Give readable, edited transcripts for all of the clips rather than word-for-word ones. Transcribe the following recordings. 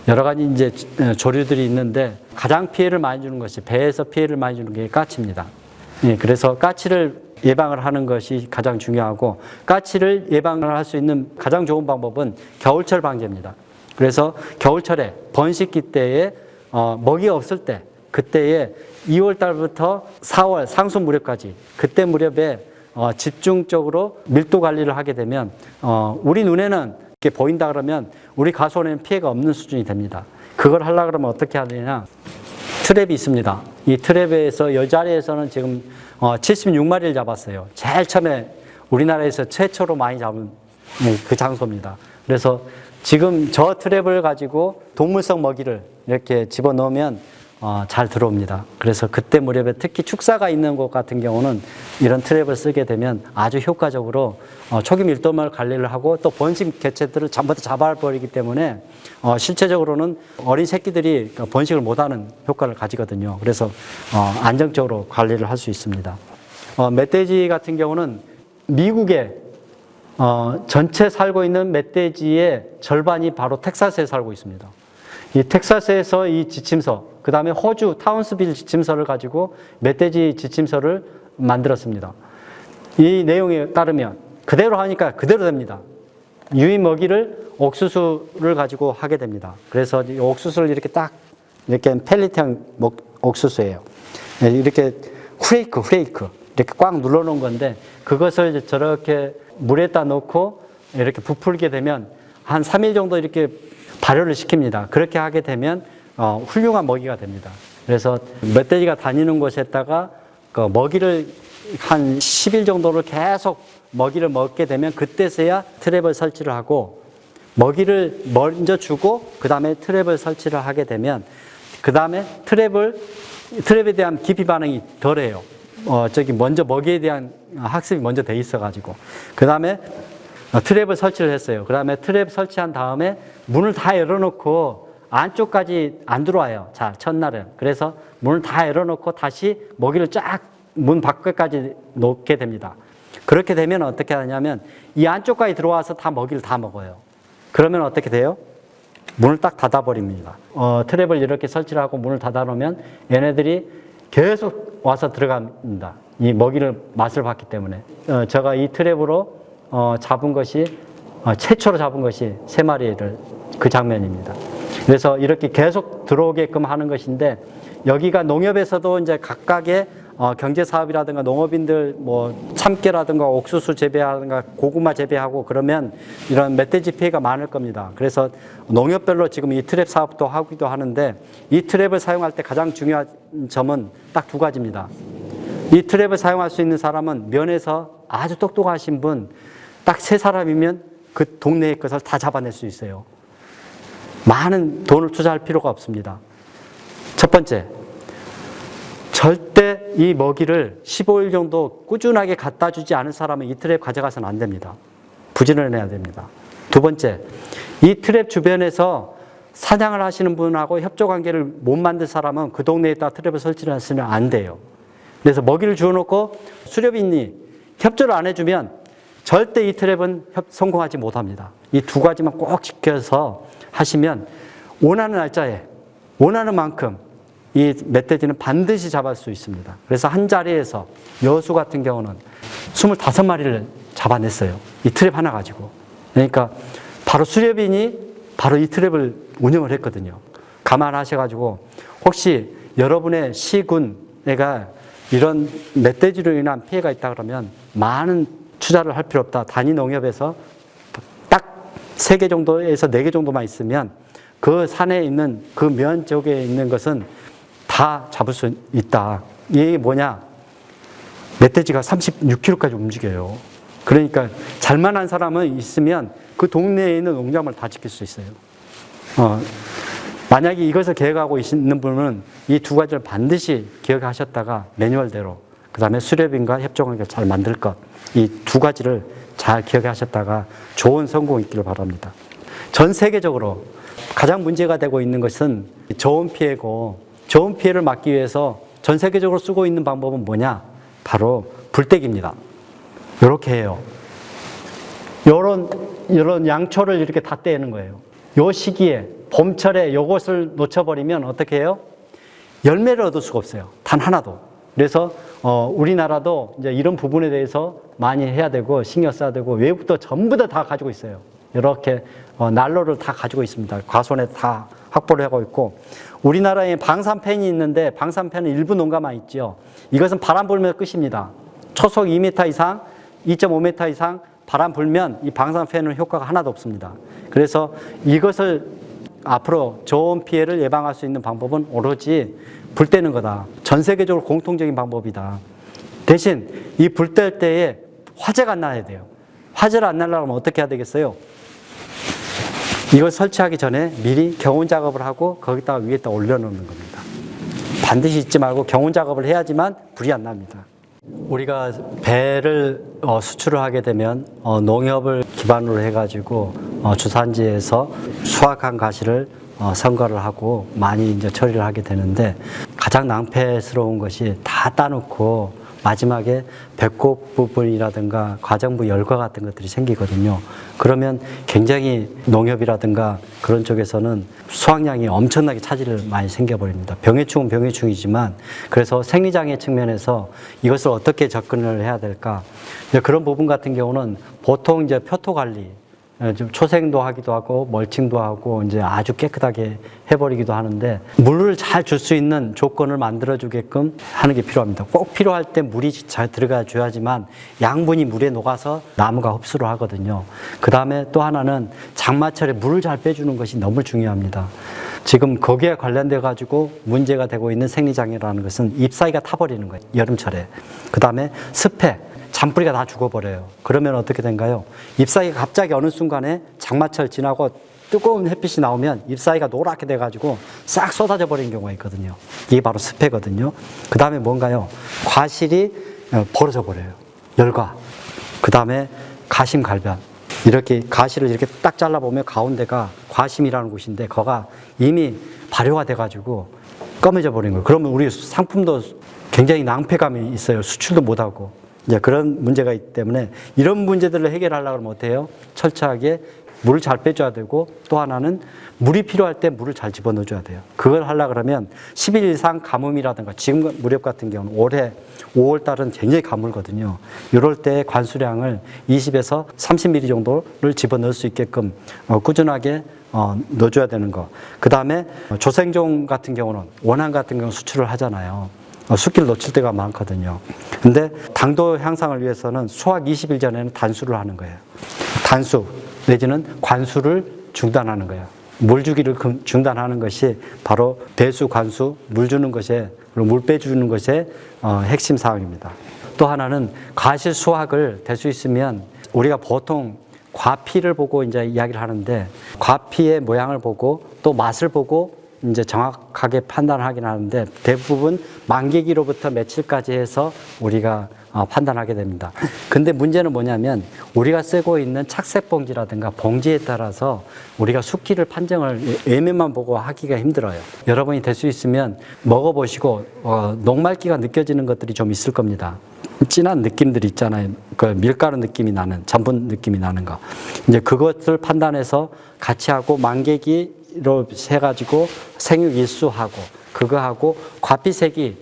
여러 가지 이제 조류들이 있는데 가장 피해를 많이 주는 것이 배에서 피해를 많이 주는 게 까치입니다. 예, 그래서 까치를 예방을 하는 것이 가장 중요하고 까치를 예방을 할 수 있는 가장 좋은 방법은 겨울철 방제입니다. 그래서 겨울철에 번식기 때에 먹이가 없을 때 그때에 2월 달부터 4월 상수 무렵까지 그때 무렵에 집중적으로 밀도 관리를 하게 되면 우리 눈에는 이렇게 보인다 그러면 우리 가수원에는 피해가 없는 수준이 됩니다. 그걸 하려고 그러면 어떻게 해야 되냐? 트랩이 있습니다. 이 트랩에서 이 자리에서는 지금 76마리를 잡았어요. 제일 처음에 우리나라에서 최초로 많이 잡은 그 장소입니다. 그래서 지금 저 트랩을 가지고 동물성 먹이를 이렇게 집어넣으면 잘 들어옵니다. 그래서 그때 무렵에 특히 축사가 있는 곳 같은 경우는 이런 트랩을 쓰게 되면 아주 효과적으로 초기 밀도말 관리를 하고 또 번식 개체들을 전부 다 잡아버리기 때문에 실제적으로는 어린 새끼들이 번식을 못하는 효과를 가지거든요. 그래서 안정적으로 관리를 할 수 있습니다. 멧돼지 같은 경우는 미국에 전체 살고 있는 멧돼지의 절반이 바로 텍사스에 살고 있습니다. 이 텍사스에서 이 지침서, 그 다음에 호주 타운스빌 지침서를 가지고 멧돼지 지침서를 만들었습니다. 이 내용에 따르면 그대로 하니까 그대로 됩니다. 유인 먹이를 옥수수를 가지고 하게 됩니다. 그래서 이 옥수수를 이렇게 딱 이렇게 펠리트형 옥수수예요. 이렇게 후레이크 이렇게 꽉 눌러놓은 건데 그것을 저렇게 물에다 넣고 이렇게 부풀게 되면 한 3일 정도 이렇게 발효를 시킵니다. 그렇게 하게 되면 훌륭한 먹이가 됩니다. 그래서 멧돼지가 다니는 곳에다가 그 먹이를 한 10일 정도를 계속 먹이를 먹게 되면 그때서야 트랩을 설치를 하고 먹이를 먼저 주고 그 다음에 트랩을 설치를 하게 되면 그 다음에 트랩에 대한 기피 반응이 덜해요. 먼저 먹이에 대한 학습이 먼저 돼 있어가지고 그 다음에 트랩을 설치를 했어요. 그 다음에 트랩 설치한 다음에 문을 다 열어놓고 안쪽까지 안 들어와요. 자, 첫날은. 그래서 문을 다 열어놓고 다시 먹이를 쫙 문 밖까지 놓게 됩니다. 그렇게 되면 어떻게 하냐면 이 안쪽까지 들어와서 다 먹이를 다 먹어요. 그러면 어떻게 돼요? 문을 딱 닫아버립니다. 트랩을 이렇게 설치를 하고 문을 닫아놓으면 얘네들이 계속 와서 들어갑니다. 이 먹이를 맛을 봤기 때문에. 제가 이 트랩으로 잡은 것이 최초로 잡은 것이 3마리를 그 장면입니다. 그래서 이렇게 계속 들어오게끔 하는 것인데 여기가 농협에서도 이제 각각의 경제 사업이라든가 농업인들 뭐 참깨라든가 옥수수 재배하든가 고구마 재배하고 그러면 이런 멧돼지 피해가 많을 겁니다. 그래서 농협별로 지금 이 트랩 사업도 하기도 하는데 이 트랩을 사용할 때 가장 중요한 점은 딱 2가지입니다. 이 트랩을 사용할 수 있는 사람은 면에서 아주 똑똑하신 분 딱 3사람이면 그 동네의 것을 다 잡아낼 수 있어요. 많은 돈을 투자할 필요가 없습니다. 첫 번째, 절대 이 먹이를 15일 정도 꾸준하게 갖다 주지 않은 사람은 이 트랩 가져가서는 안 됩니다. 부진을 해야 됩니다. 두 번째, 이 트랩 주변에서 사냥을 하시는 분하고 협조관계를 못 만든 사람은 그 동네에다 트랩을 설치를 하시면 안 돼요. 그래서 먹이를 주워놓고 수렵인이 협조를 안 해주면 절대 이 트랩은 성공하지 못합니다. 이 2가지만 꼭 지켜서 하시면 원하는 날짜에 원하는 만큼 이 멧돼지는 반드시 잡을 수 있습니다. 그래서 한 자리에서 여수 같은 경우는 25마리를 잡아냈어요. 이 트랩 하나 가지고. 그러니까 바로 수렵인이 바로 이 트랩을 운영을 했거든요. 감안하셔가지고 혹시 여러분의 시군에가 이런 멧돼지로 인한 피해가 있다 그러면 많은 투자를 할 필요 없다. 단위 농협에서 딱 3개 정도에서 4개 정도만 있으면 그 산에 있는 그 면 쪽에 있는 것은 다 잡을 수 있다. 이게 뭐냐? 멧돼지가 36kg까지 움직여요. 그러니까 잘만한 사람은 있으면 그 동네에 있는 농작물 다 지킬 수 있어요. 만약에 이것을 계획하고 있는 분은 이 2가지를 반드시 기억하셨다가 매뉴얼대로 그 다음에 수렵인과 협조관계를 잘 만들 것, 이 2가지를 잘 기억하셨다가 좋은 성공 있기를 바랍니다. 전 세계적으로 가장 문제가 되고 있는 것은 저온 피해고 저온 피해를 막기 위해서 전 세계적으로 쓰고 있는 방법은 뭐냐? 바로 불떼기입니다. 이렇게 해요. 이런 양초를 이렇게 다 떼는 거예요. 요 시기에 봄철에 요것을 놓쳐버리면 어떻게 해요? 열매를 얻을 수가 없어요. 단 하나도. 그래서 우리나라도 이제 이런 부분에 대해서 많이 해야 되고 신경 써야 되고 외국도 전부 다 가지고 있어요. 이렇게 난로를 다 가지고 있습니다. 과수원에 다 확보를 하고 있고 우리나라에 방산팬이 있는데 방산팬은 일부 농가만 있죠. 이것은 바람 불면 끝입니다. 초속 2m 이상, 2.5m 이상 바람 불면 이 방산팬은 효과가 하나도 없습니다. 그래서 이것을 앞으로 좋은 피해를 예방할 수 있는 방법은 오로지 불 떼는 거다. 전 세계적으로 공통적인 방법이다. 대신 이 불 뗄 때에 화재가 안 나야 돼요. 화재를 안 나려면 어떻게 해야 되겠어요? 이걸 설치하기 전에 미리 경운 작업을 하고 거기다가 위에다 올려놓는 겁니다. 반드시 잊지 말고 경운 작업을 해야지만 불이 안 납니다. 우리가 배를 수출을 하게 되면 농협을 기반으로 해가지고 주산지에서 수확한 가시를 선거를 하고 많이 이제 처리를 하게 되는데 가장 낭패스러운 것이 다 따놓고 마지막에 배꼽 부분이라든가 과정부 열과 같은 것들이 생기거든요. 그러면 굉장히 농협이라든가 그런 쪽에서는 수확량이 엄청나게 차질을 많이 생겨버립니다. 병해충은 병해충이지만 그래서 생리장애 측면에서 이것을 어떻게 접근을 해야 될까? 그런 부분 같은 경우는 보통 이제 표토 관리, 좀 초생도 하기도 하고 멀칭도 하고 이제 아주 깨끗하게 해버리기도 하는데 물을 잘 줄 수 있는 조건을 만들어주게끔 하는 게 필요합니다. 꼭 필요할 때 물이 잘 들어가 줘야지만 양분이 물에 녹아서 나무가 흡수를 하거든요. 그 다음에 또 하나는 장마철에 물을 잘 빼주는 것이 너무 중요합니다. 지금 거기에 관련돼 가지고 문제가 되고 있는 생리장애라는 것은 잎사귀가 타버리는 거예요. 여름철에. 그 다음에 습해. 잔뿌리가 다 죽어버려요. 그러면 어떻게 된가요? 잎사귀가 갑자기 어느 순간에 장마철 지나고 뜨거운 햇빛이 나오면 잎사귀가 노랗게 돼가지고 싹 쏟아져 버리는 경우가 있거든요. 이게 바로 습해거든요. 그 다음에 뭔가요? 과실이 벌어져 버려요. 열과. 그 다음에 가심갈변. 이렇게 가시를 이렇게 딱 잘라보면 가운데가 과심이라는 곳인데 거가 이미 발효가 돼가지고 검해져 버린 거예요. 그러면 우리 상품도 굉장히 낭패감이 있어요. 수출도 못하고. 이제 그런 문제가 있기 때문에 이런 문제들을 해결하려고 하면 어때요? 철저하게 물을 잘 빼줘야 되고 또 하나는 물이 필요할 때 물을 잘 집어넣어줘야 돼요. 그걸 하려고 그러면 10일 이상 가뭄이라든가 지금 무렵 같은 경우는 올해 5월 달은 굉장히 가물거든요. 이럴 때 관수량을 20에서 30ml 정도를 집어넣을 수 있게끔 꾸준하게 넣어줘야 되는 거. 그 다음에 조생종 같은 경우는 원황 같은 경우 수출을 하잖아요. 숫기를 놓칠 때가 많거든요. 근데 당도 향상을 위해서는 수확 20일 전에는 단수를 하는 거예요. 단수 내지는 관수를 중단하는 거예요. 물 주기를 중단하는 것이 바로 배수, 관수, 물 주는 것에 그리고 물 빼주는 것의 핵심 사항입니다. 또 하나는 과실 수확을 될 수 있으면 우리가 보통 과피를 보고 이제 이야기를 하는데 과피의 모양을 보고 또 맛을 보고 이제 정확하게 판단하긴 하는데 대부분 만개기로부터 며칠까지 해서 우리가 판단하게 됩니다. 근데 문제는 뭐냐면 우리가 쓰고 있는 착색 봉지라든가 봉지에 따라서 우리가 숙기를 판정을 외면만 보고 하기가 힘들어요. 여러분이 될 수 있으면 먹어보시고 녹말기가 느껴지는 것들이 좀 있을 겁니다. 진한 느낌들이 있잖아요. 그 밀가루 느낌이 나는, 전분 느낌이 나는 거. 이제 그것을 판단해서 같이 하고 만개기로 해가지고 생육 일수하고 그거하고 과피색이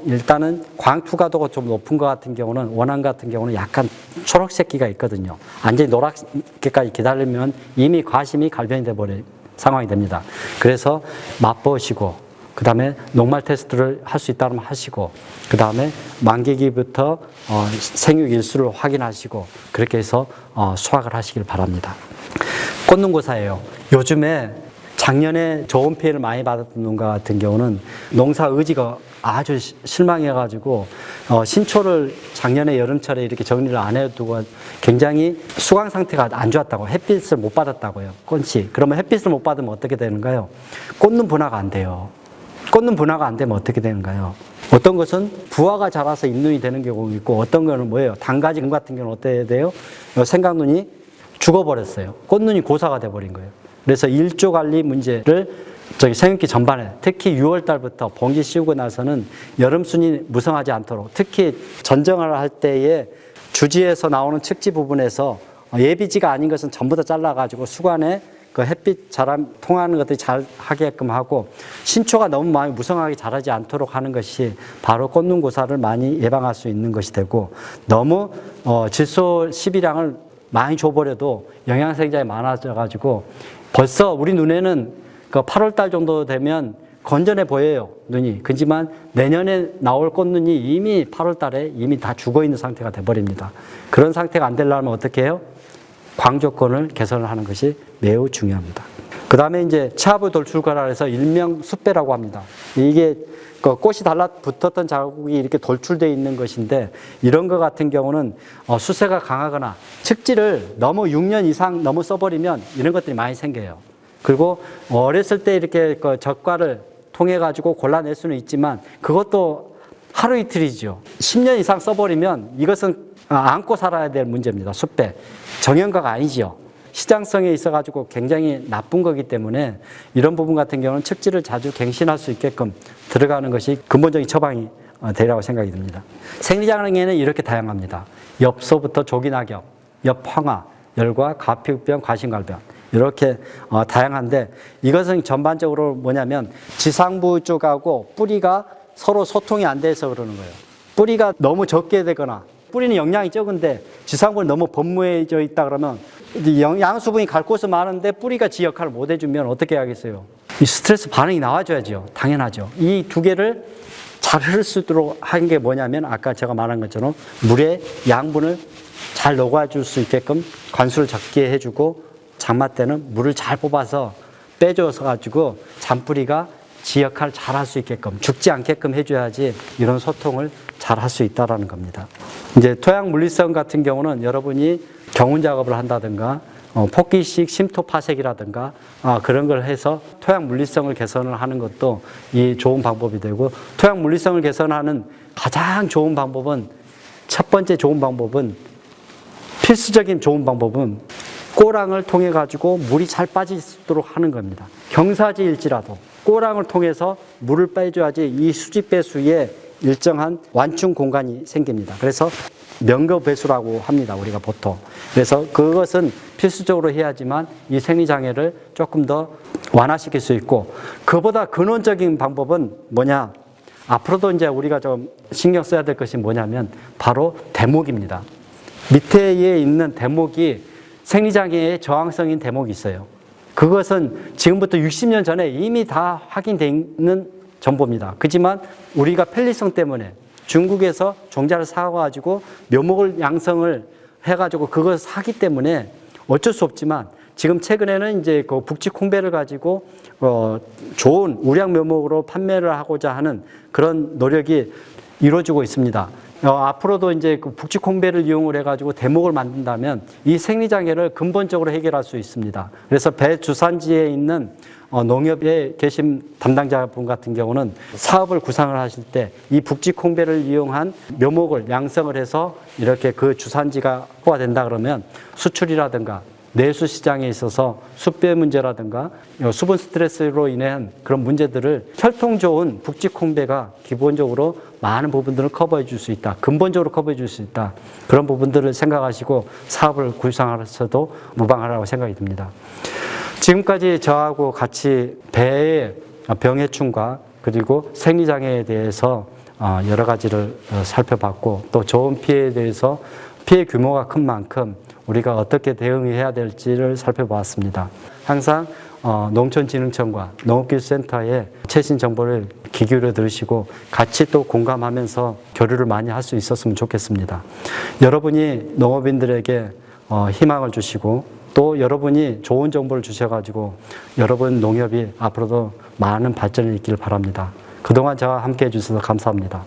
일단은 광투가도가 좀 높은 것 같은 경우는 원황 같은 경우는 약간 초록색기가 있거든요. 완전히 노랗게까지 기다리면 이미 과심이 갈변이 돼버린 상황이 됩니다. 그래서 맛보시고 그 다음에 녹말 테스트를 할 수 있다면 하시고 그 다음에 만개기부터 생육 일수를 확인하시고 그렇게 해서 수확을 하시길 바랍니다. 꽃농고사예요. 요즘에 작년에 좋은 피해를 많이 받았던 농가 같은 경우는 농사 의지가 아주 실망해가지고 신초를 작년에 여름철에 이렇게 정리를 안 해두고 굉장히 수강 상태가 안 좋았다고 햇빛을 못 받았다고요. 꽃이. 그러면 햇빛을 못 받으면 어떻게 되는가요? 꽃눈 분화가 안 돼요. 꽃눈 분화가 안 되면 어떻게 되는가요? 어떤 것은 부화가 자라서 잎눈이 되는 경우가 있고 어떤 거는 뭐예요? 단가지금 같은 경우는 어떻게 돼요? 생강눈이 죽어버렸어요. 꽃눈이 고사가 돼버린 거예요. 그래서 일조 관리 문제를 생육기 전반에 특히 6월 달부터 봉지 씌우고 나서는 여름순이 무성하지 않도록 특히 전정을 할 때에 주지에서 나오는 측지 부분에서 예비지가 아닌 것은 전부 다 잘라가지고 수관에 그 햇빛 자람 통하는 것들이 잘 하게끔 하고 신초가 너무 많이 무성하게 자라지 않도록 하는 것이 바로 꽃눈고사를 많이 예방할 수 있는 것이 되고 너무 질소 시비량을 많이 줘버려도 영양생장이 많아져 가지고 벌써 우리 눈에는 그 8월 달 정도 되면 건전해 보여요, 눈이. 그렇지만 내년에 나올 꽃눈이 이미 8월 달에 이미 다 죽어 있는 상태가 돼버립니다. 그런 상태가 안 되려면 어떻게 해요? 광조건을 개선을 하는 것이 매우 중요합니다. 그 다음에 이제 차부 돌출가라 해서 일명 숯배라고 합니다. 이게 그 꽃이 달라붙었던 자국이 이렇게 돌출되어 있는 것인데 이런 것 같은 경우는 수세가 강하거나 측지를 너무 6년 이상 너무 써버리면 이런 것들이 많이 생겨요. 그리고 어렸을 때 이렇게 그 젓과를 통해 가지고 골라낼 수는 있지만 그것도 하루 이틀이죠. 10년 이상 써버리면 이것은 안고 살아야 될 문제입니다. 숯배. 정형과가 아니죠. 시장성에 있어 가지고 굉장히 나쁜 거기 때문에 이런 부분 같은 경우는 측지를 자주 갱신할 수 있게끔 들어가는 것이 근본적인 처방이 되리라고 생각이 듭니다. 생리장애는 이렇게 다양합니다. 엽소부터 조기낙엽, 엽황화, 열과 가피병, 과신갈변 이렇게 다양한데 이것은 전반적으로 뭐냐면 지상부 쪽하고 뿌리가 서로 소통이 안 돼서 그러는 거예요. 뿌리가 너무 적게 되거나 뿌리는 영양이 적은데 지상부는 너무 범무해져 있다 그러면 양수분이 갈 곳은 많은데 뿌리가 지 역할을 못 해주면 어떻게 하겠어요? 이 스트레스 반응이 나와줘야죠. 당연하죠. 이 두 개를 잘 흐를 수 있도록 한 게 뭐냐면 아까 제가 말한 것처럼 물에 양분을 잘 녹아줄 수 있게끔 관수를 적게 해주고 장마 때는 물을 잘 뽑아서 빼줘서 가지고 잔뿌리가 지 역할을 잘 할 수 있게끔 죽지 않게끔 해줘야지 이런 소통을 잘 할 수 있다라는 겁니다. 이제 토양 물리성 같은 경우는 여러분이 경운 작업을 한다든가 폭기식 심토 파색이라든가 그런 걸 해서 토양 물리성을 개선을 하는 것도 이 좋은 방법이 되고 토양 물리성을 개선하는 가장 좋은 방법은 첫 번째 좋은 방법은 필수적인 좋은 방법은 꼬랑을 통해 가지고 물이 잘 빠질 수 있도록 하는 겁니다. 경사지일지라도 꼬랑을 통해서 물을 빼줘야지 이 수지 배수에 일정한 완충 공간이 생깁니다. 그래서 명거배수라고 합니다. 우리가 보통. 그래서 그것은 필수적으로 해야지만 이 생리장애를 조금 더 완화시킬 수 있고 그보다 근원적인 방법은 뭐냐? 앞으로도 이제 우리가 좀 신경 써야 될 것이 뭐냐면 바로 대목입니다. 밑에 있는 대목이 생리장애의 저항성인 대목이 있어요. 그것은 지금부터 60년 전에 이미 다 확인되어 있는 정보입니다. 그렇지만 우리가 편리성 때문에 중국에서 종자를 사가지고 묘목을 양성을 해가지고 그걸 사기 때문에 어쩔 수 없지만 지금 최근에는 이제 그 북측 콩배를 가지고 좋은 우량 묘목으로 판매를 하고자 하는 그런 노력이 이루어지고 있습니다. 앞으로도 이제 그 북측 콩배를 이용을 해가지고 대목을 만든다면 이 생리장애를 근본적으로 해결할 수 있습니다. 그래서 배 주산지에 있는 농협에 계신 담당자분 같은 경우는 사업을 구상을 하실 때 이 북측 콩배를 이용한 묘목을 양성을 해서 이렇게 그 주산지가 확보가 된다 그러면 수출이라든가 내수 시장에 있어서 숯배 문제라든가 수분 스트레스로 인한 그런 문제들을 혈통 좋은 북측 콩배가 기본적으로 많은 부분들을 커버해 줄 수 있다. 근본적으로 커버해 줄 수 있다. 그런 부분들을 생각하시고 사업을 구상하셔도 무방하라고 생각이 듭니다. 지금까지 저하고 같이 배의 병해충과 그리고 생리장애에 대해서 여러 가지를 살펴봤고 또 좋은 피해에 대해서 피해 규모가 큰 만큼 우리가 어떻게 대응해야 될지를 살펴보았습니다. 항상 농촌진흥청과 농업기술센터의 최신 정보를 귀 기울여 들으시고 같이 또 공감하면서 교류를 많이 할 수 있었으면 좋겠습니다. 여러분이 농업인들에게 희망을 주시고 또 여러분이 좋은 정보를 주셔가지고 여러분 농협이 앞으로도 많은 발전이 있기를 바랍니다. 그동안 저와 함께 해주셔서 감사합니다.